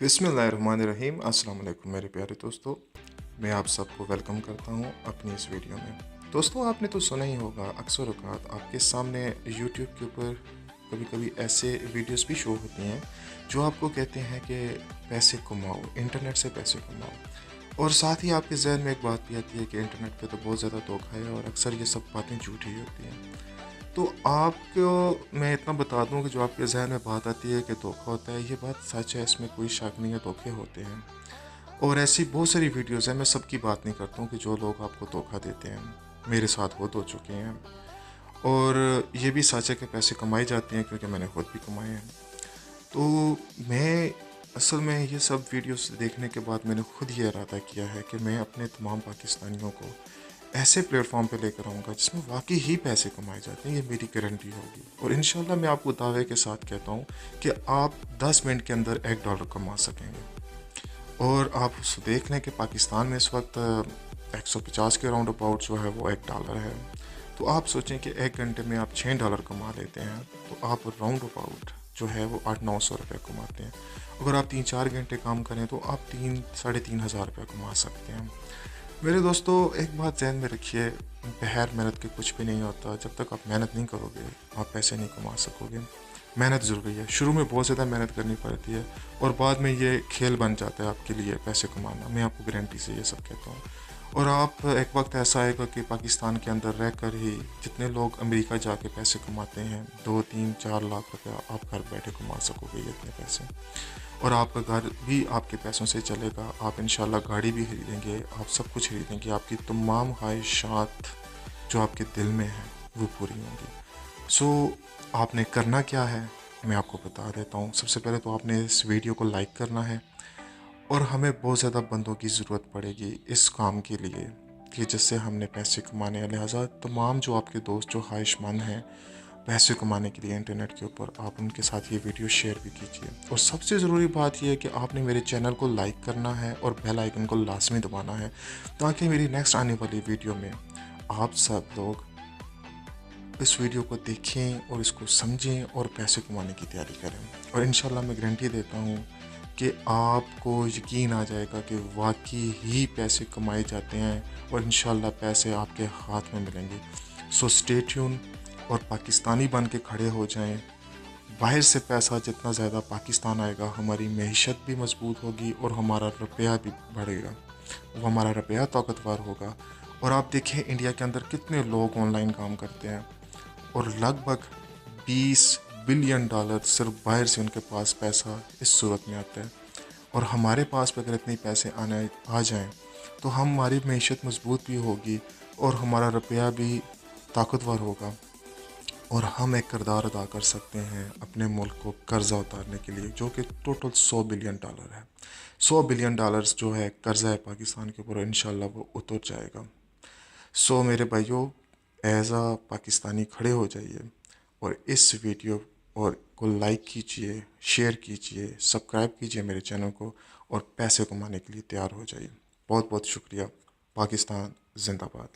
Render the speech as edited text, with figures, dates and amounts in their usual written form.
बिस्मिल्लाहिर्रहमानिर्रहीम। अस्सलाम वालेकुम मेरे प्यारे दोस्तों, मैं आप सबको वेलकम करता हूं अपनी इस वीडियो में। दोस्तों, आपने तो सुना ही होगा, अक्सर औक़ात आपके सामने यूट्यूब के ऊपर कभी कभी ऐसे वीडियोस भी शो होती हैं जो आपको कहते हैं कि पैसे कमाओ, इंटरनेट से पैसे कमाओ। और साथ ही आपके जहन में एक बात भी आती है कि इंटरनेट पे तो बहुत ज़्यादा धोखा है और अक्सर ये सब बातें झूठी होती हैं। तो आपको मैं इतना बता दूं कि जो आपके जहन में बात आती है कि धोखा होता है, ये बात सच है, इसमें कोई शक नहीं है, धोखे होते हैं। और ऐसी बहुत सारी वीडियोस हैं, मैं सबकी बात नहीं करता हूँ कि जो लोग आपको धोखा देते हैं, मेरे साथ खुद हो चुके हैं। और ये भी सच है कि पैसे कमाए जाते हैं, क्योंकि मैंने खुद भी कमाए हैं। तो मैं असल में ये सब वीडियोस देखने के बाद मैंने खुद ये इरादा किया है कि मैं अपने तमाम पाकिस्तानियों को ऐसे प्लेटफॉर्म पे लेकर आऊँगा जिसमें वाकई ही पैसे कमाए जाते हैं। ये मेरी गारंटी होगी और इंशाल्लाह मैं आपको दावे के साथ कहता हूँ कि आप 10 मिनट के अंदर $1 कमा सकेंगे। और आप देख लें कि पाकिस्तान में इस वक्त 150 के राउंड अबाउट जो है वो $1 है। तो आप सोचें कि 1 घंटे में आप $6 कमा लेते हैं, तो आप राउंड अबाउट जो है वो 800-900 रुपये कमाते हैं। अगर आप 3-4 घंटे काम करें तो आप 3-3,500 रुपये कमा सकते हैं। मेरे दोस्तों, एक बात ध्यान में रखिए, बगैर मेहनत के कुछ भी नहीं होता। जब तक आप मेहनत नहीं करोगे आप पैसे नहीं कमा सकोगे। मेहनत ज़रूरी है, शुरू में बहुत ज़्यादा मेहनत करनी पड़ती है और बाद में ये खेल बन जाता है आपके लिए पैसे कमाना। मैं आपको गारंटी से ये सब कहता हूँ। और आप एक वक्त ऐसा आएगा कि पाकिस्तान के अंदर रहकर ही जितने लोग अमेरिका जाके पैसे कमाते हैं, 2-3-4 लाख रुपया आप घर बैठे कमा सकोगे ये इतने पैसे। और आपका घर भी आपके पैसों से चलेगा, आप इंशाल्लाह गाड़ी भी खरीदेंगे, आप सब कुछ खरीदेंगे, आपकी तमाम ख्वाहिशात जो आपके दिल में हैं वो पूरी होंगी। सो आपने करना क्या है मैं आपको बता देता हूँ। सबसे पहले तो आपने इस वीडियो को लाइक करना है और हमें बहुत ज़्यादा बंदों की ज़रूरत पड़ेगी इस काम के लिए कि जिससे हमने पैसे कमाने हैं। लिहाजा तमाम जो आपके दोस्त जो ख्वाहिशमंद हैं पैसे कमाने के लिए इंटरनेट के ऊपर, आप उनके साथ ये वीडियो शेयर भी कीजिए। और सबसे ज़रूरी बात यह है कि आपने मेरे चैनल को लाइक करना है और बेल आइकन को लाजमी दबाना है, ताकि मेरी नेक्स्ट आने वाली वीडियो में आप सब लोग इस वीडियो को देखें और इसको समझें और पैसे कमाने की तैयारी करें। और इंशाल्लाह मैं गारंटी देता हूँ कि आपको यकीन आ जाएगा कि वाकई ही पैसे कमाए जाते हैं और इंशाल्लाह पैसे आपके हाथ में मिलेंगे। सो स्टे ट्यून और पाकिस्तानी बन के खड़े हो जाएं। बाहर से पैसा जितना ज़्यादा पाकिस्तान आएगा, हमारी मईशत भी मजबूत होगी और हमारा रुपया भी बढ़ेगा, वो हमारा रुपया ताकतवर होगा। और आप देखें इंडिया के अंदर कितने लोग ऑनलाइन काम करते हैं और लगभग $20 बिलियन सिर्फ बाहर से उनके पास पैसा इस सूरत में आता है। और हमारे पास भी अगर इतने पैसे आने आ जाएं तो हमारी मईशत मजबूत भी होगी और हमारा रुपया भी ताकतवर होगा और हम एक किरदार अदा कर सकते हैं अपने मुल्क को कर्ज़ा उतारने के लिए, जो कि टोटल $100 बिलियन है। $100 बिलियन जो है कर्ज़ा है पाकिस्तान के ऊपर, इंशाल्लाह वो उतर जाएगा। सो मेरे भाइयों, एज आ पाकिस्तानी खड़े हो जाइए और इस वीडियो और को लाइक कीजिए, शेयर कीजिए, सब्सक्राइब कीजिए मेरे चैनल को और पैसे कमाने के लिए तैयार हो जाइए। बहुत बहुत शुक्रिया। पाकिस्तान जिंदाबाद।